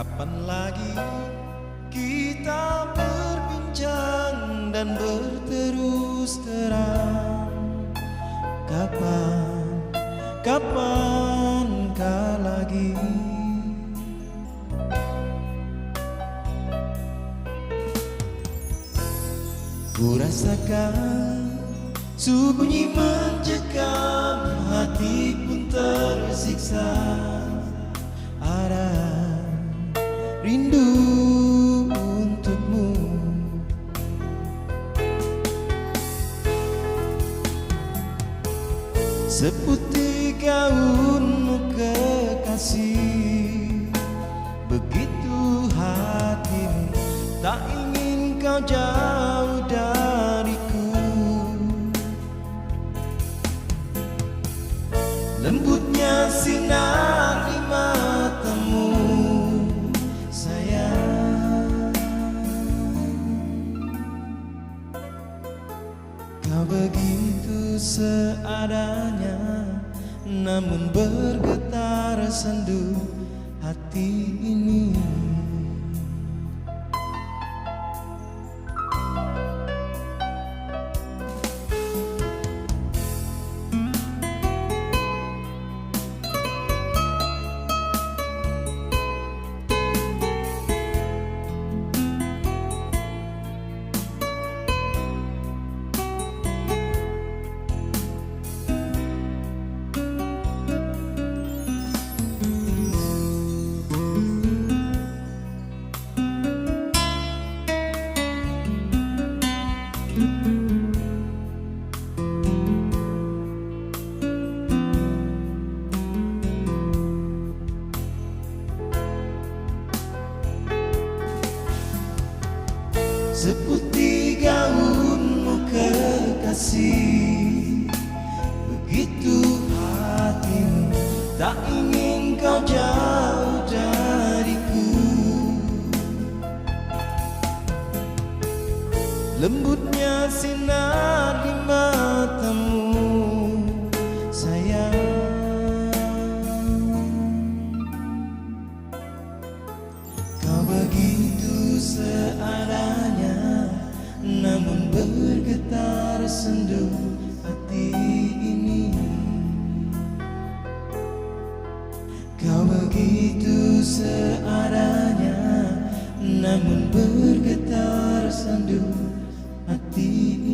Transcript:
Kapan lagi kita berbincang dan berterus terang? Kapankah lagi? Ku rasakan sunyi mencekam, hati pun tersiksa. Ada rindu untukmu. Seputih gaunmu kekasih, begitu hatimu, tak ingin kau jauh dariku. Lembutnya sinar di matamu, sayang. Kau begitu seadanya, namun bergetar sendu hati ini. Seputih gaunmu kekasih, begitu hatimu, tak ingin kau jauh dariku. Lembutnya sinar di matamu, sayang. Kau begitu seadanya, namun bergetar sendu hati ini. Kau begitu seadanya, namun bergetar sendu hati ini.